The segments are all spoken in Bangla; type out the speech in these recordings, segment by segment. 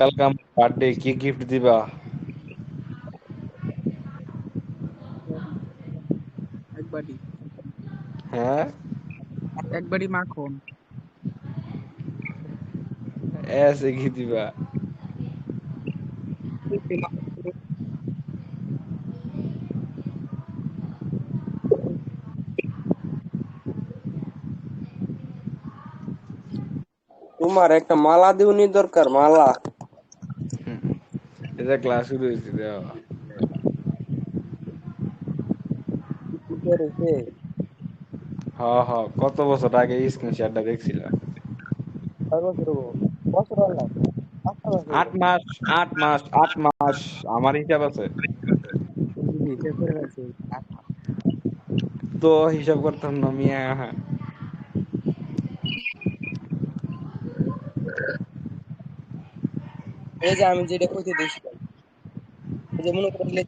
কালকে আমার বার্থডে, কি গিফট দিবা? একবারই হ্যাঁ, একবারই মাখন। এসে কি দিবা? তোমার একটা মালা দিউনি দরকার, মালা। এটা ক্লাস শুরু হয়েছে দেওয়া। কি করেছে? হ হ, কত বছর আগে স্ক্রিনশটটা দেখছিলাম। 6 বছর হবো। বছর হল না, 5 মাস হইব। 8 মাস, 8 মাস, 8 মাস, আমার হিসাব আছে। হিসেব করে রাখছি। তো হিসাব করতাম না মিয়া। এই যে আমি যেটা কইতে দিয়েছিলাম, এই যে মনে করে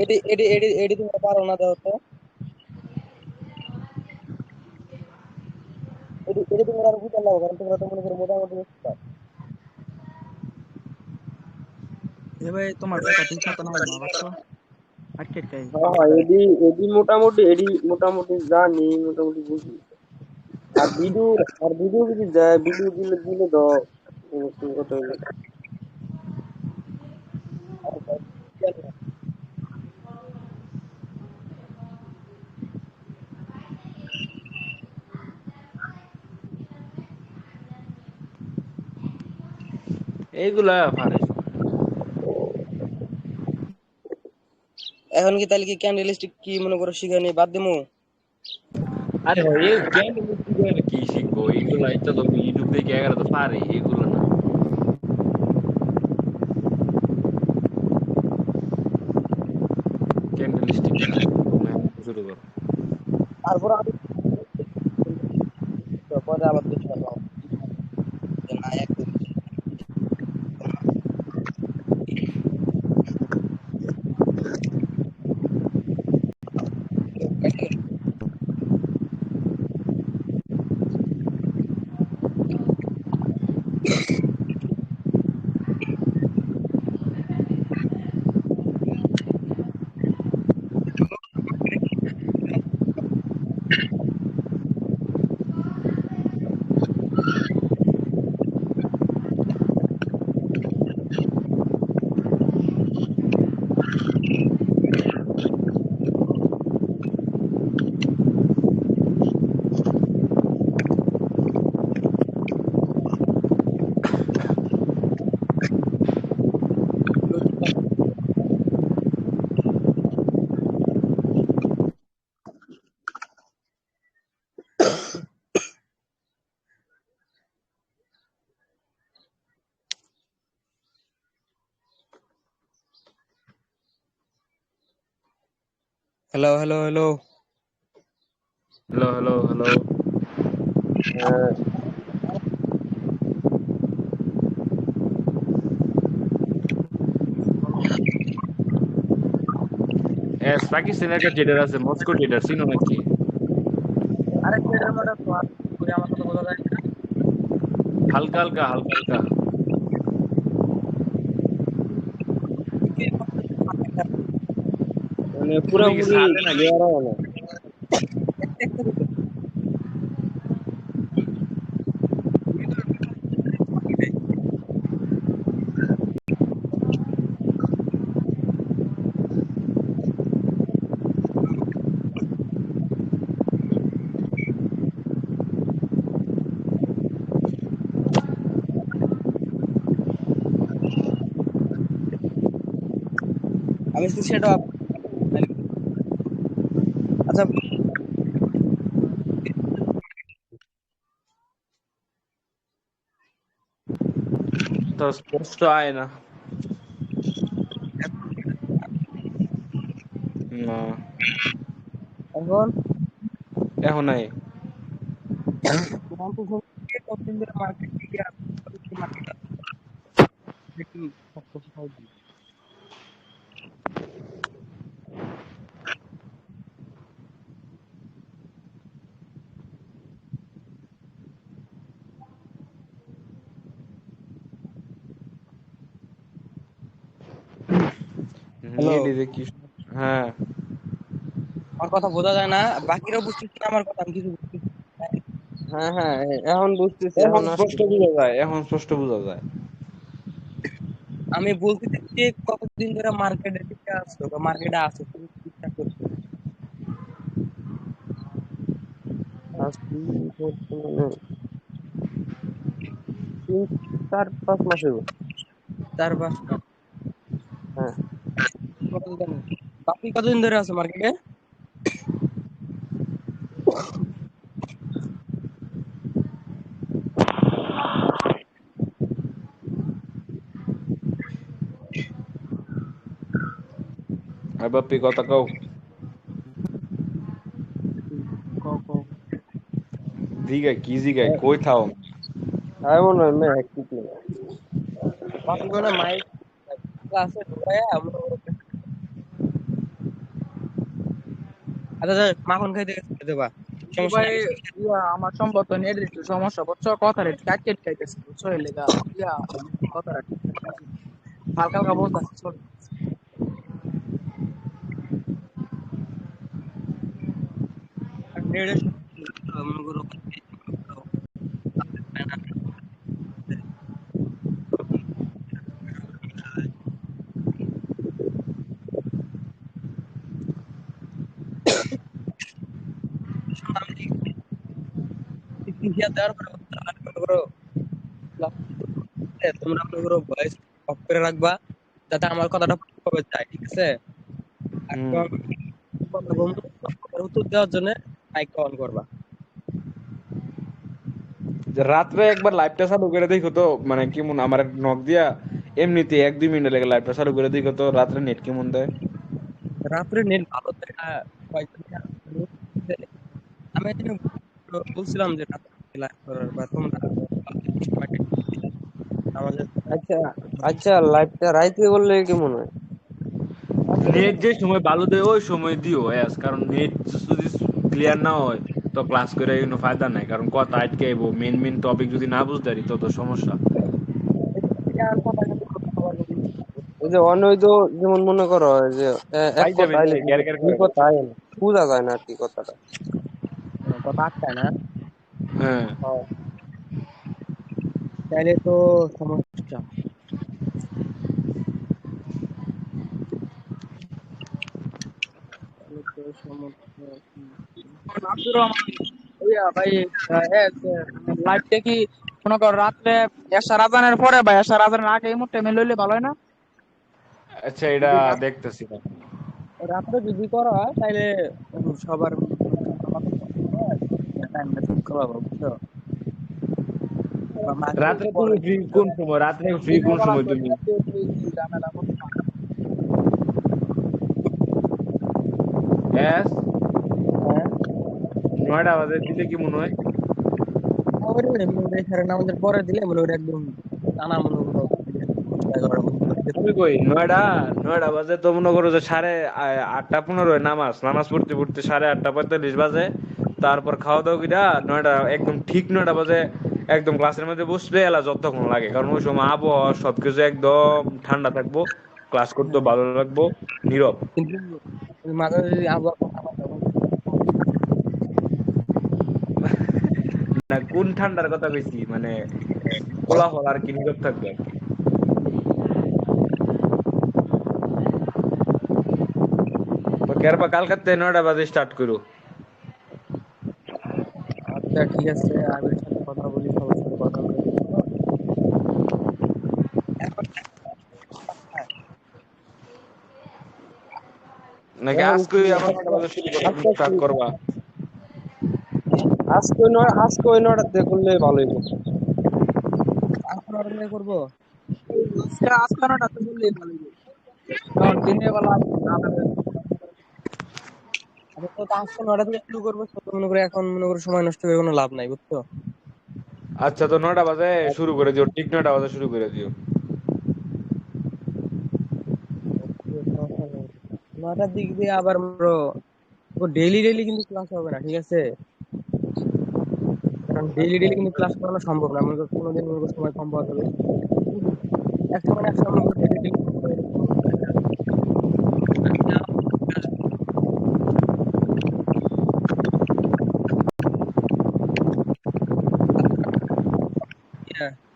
এডি এডি এডি এডি তুমি পারো না দাও তো। এডি এডি তুমি আর বুঝতে লাগবে, কারণ তোমরা তো মনে করো মোটামুটি বুঝতে। এ ভাই তোমার কথা ঠিক মতো না না বাকসো আটকে আটকে হ্যাঁ হ্যাঁ, এডি এডি মোটামুটি, এডি মোটামুটি জানি, মোটামুটি বুঝি। আর ভিডিও, আর ভিডিও যদি যায়, ভিডিও দিলে দিলে দাও। কত হইলো? এইগুলা পারে। এখন কি তাহলে কি ক্যান্ডেল স্টিক কি মনে করো শিখানি বাদ দিমু? আরে ভাই, এই ক্যান্ডেল স্টিক কি শিখবো? এইগুলা এটা তো ইউটিউব দেখে এগারো তো পারে, এগুলো না। ক্যান্ডেল স্টিক না, শুরু করো। তারপর আমি পরে আবার দেখতে পারবো যে না একদম। Hello hello hello. Hello hello hello. S পাকিস্তানের একটা জেডার আছে, মস্কো জেডার, চিনো নাকি? আরে এটার মধ্যে তো আর করে আমার কথা বোঝা যায় না। হালকা হালকা হালকা হালকা। মানে তুমি কি পুরোপুরি সাদে নাকি? ক্লিয়ার হয় না। আমি তো সেটা আচ্ছা। তো স্পষ্ট আয় না। না, এখন এখন নাই। তোমার তো সত্যি কতদিন ধরে মার্কেট ক্লিয়ার মার্কেট দেখি সব হ্যালো, নেট যে কি হ্যাঁ আমার কথা বোঝা যায় না? বাকিরা বুঝতেছে না আমার কথা, আমি কিছু বুঝতেছি না। হ্যাঁ হ্যাঁ, এখন বুঝতেছি, এখন এখন স্পষ্ট আসতেছে। বোঝা যায়, এখন স্পষ্ট বোঝা যায়। আমি বলতেছি যে কতদিন ধরে মার্কেটে টিকে আছো বা মার্কেটে আছো, তুমি ঠিকঠাক করছো। আসছি বর্তমানে 3 4 5 মাস হইব। 4-5 মাস। হ্যাঁ, কতদিন ধরে? বাকি কতদিন ধরে আছো মার্কেটে? এবার পি কথা কও। কও কও। জিগাই কি জিগাই কই থাও। আমি মনে হয় মেয়ে একটু বাকি মানে মাইক ক্লাসে ঢুকায়া আচ্ছা আচ্ছা, মাখন খাইতে গেছে দেবা, সমস্যা ভাই নাই। আমার সম্ভবত নেট একটু সমস্যা বুঝছো, কথা রেট কাটকে খাইতেছে বুঝছো, এর লেগা কথা হালকা হালকা বলতেছে চল। আর নেড়ে মনে করো দেওয়ার পরে মনে করো তোমরা মনে করো ভয়েস অফ করে রাখবা, যাতে আমার কথাটা ভালোভাবে যায়, ঠিক আছে? আর হুম। তোমার কথা বলবো, কথার উত্তর দেওয়ার জন্য মাইক অন করবা। যে রাত্রে একবার লাইভটা চালু করে দেখো তো, মানে কেমন আমার নক দিয়া এমনিতে 1-2 মিনিট লেগে লাইভটা চালু করে দেখো তো রাত্রে নেট কেমন দেয়। রাত্রে নেট ভালো দেখা আমি এখানে বলছিলাম যে রাত্রে লাইভ করার বা তোমরা আমাদের আচ্ছা আচ্ছা, লাইভটা রাইতে করলে কেমন হয়? নেট যে সময় ভালো দেয় ওই সময় দিও এস, কারণ নেট যদি ক্লিয়ার না হয় তো ক্লাস করে কোনো ফায়দা নাই, কারণ কথা আটকে আইবো, মেন মেন টপিক যদি না বুঝতে পারি তো তো সমস্যা। ওই যে অনৈধ, যেমন মনে করো যে এক বাইজা কথা বাইজা আইলে গ্যার গ্যার দুই করে কথা বুঝছো? আইলে না, বোঝা যায় না আর কি কথাটা। কথা আটকায় না, হ্যাঁ হ্যাঁ। তাইলে তো সমস্যা। তাহলে তো সমস্যা কি? আব্দুর রহমান ভাই লাইভটা কি মনে কর রাত্রে এশার আজানের পরে বা এশার আজানের আগে এই মুহূর্তে মেল হইলে ভালো হয় না? আচ্ছা, এটা যদি দেখতেছি না। রাত্রে যদি করা হয় তাহলে সবার টাইমটা ঠিক করা হবে, বুঝছো? বা মাঝে রাত্রে তুমি পরে ফ্রি কোন সময়, রাত্রে ফ্রি দিনের কোন বেলা সময় তো তুমি? ঝামেলা করতে পারে। এস হ্যাঁ 9টা বাজে দিলে কি মনে হয়? ওই নামাজের পরে দিলে মনে করি একদম টানা মনে করো 11টার মধ্যে করে দিতে আমি কই 9টা বাজে তো মনে করো যে 8:15 নামাজ নামাজ পড়তে পড়তে 8:45 বাজে, তারপর খাওয়া দাওয়া কিনা 9টা একদম ঠিক 9টা বাজে একদম ক্লাসের মধ্যে বসলে এলা যতক্ষণ লাগে, কারণ ওই সময় আবহাওয়া সবকিছু একদম ঠান্ডা থাকবো, ক্লাস করতে হ্যাঁ, ভালো লাগবো, নীরব। কিন্তু মাঝে মাঝে যদি আবহাওয়া খারাপ হয়, তখন না কোন ঠান্ডার কথা কইছি, মানে কোলাহল আর কি, নীরব থাকবে আর কি। তো কেরবা কালকাতে 9টা বাজে স্টার্ট করো। আচ্ছা ঠিক আছে, আবির সাথে কথা বলি, সবার সাথে কথা বলে দেখবো। এখন নাকি এখন আজকে কি আবার 9টা বাজে শুরু করবা, আজকে কি স্টার্ট করবা? আজকে ওই নটাতে করলে ভালোই হতো। আজকে অর্ডার দিয়ে করবো। আজকে না রাতে বললেই ভালো হবে। কারণ দিনের বেলা ঝামেলা। আচ্ছা তো আজকে 9টা থেকে শুরু করবো, তো মনে করি এখন মনে করি সময় নষ্ট করে কোনো লাভ নাই, বুঝছো? আচ্ছা, তো 9টা বাজে শুরু করে দিও, ঠিক 9টা বাজে শুরু করে দিও। সমস্যা নেই। 9টার দিক দিয়ে আবার ডেইলি ডেইলি কিন্তু ক্লাস হবে না, ঠিক আছে? কারণ ডেইলি ডেইলি কিন্তু ক্লাস করানো সম্ভব না, মনে করো কোনোদিন মনে করো সময় কম পাওয়া যাবে, এক সময় এক সময় মনে করো ডেইলি ডেইলি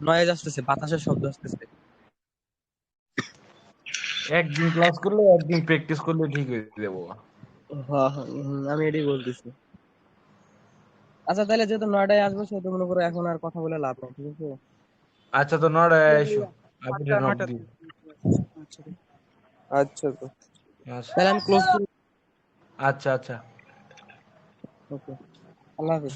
নয়েজ আসতেছে, বাতাসের শব্দ আসতেছে। একদিন ক্লাস করলে একদিন প্র্যাকটিস করলে ঠিক হয়ে যাবো। হ্যাঁ হ্যাঁ, আমি এটাই বলতেছি। আচ্ছা তাহলে যেহেতু নয়টায় আসবো সেহেতু মনে করো এখন আর কথা বলে লাভ নাই, ঠিক আছে? আচ্ছা তো 9টায় এসো, আমি আটটা নক নয়টা দিই। আচ্ছা আচ্ছা তো আচ্ছা তাহলে আমি ক্লোজ করি। আচ্ছা আচ্ছা। ওকে, আল্লাহ হাফিজ।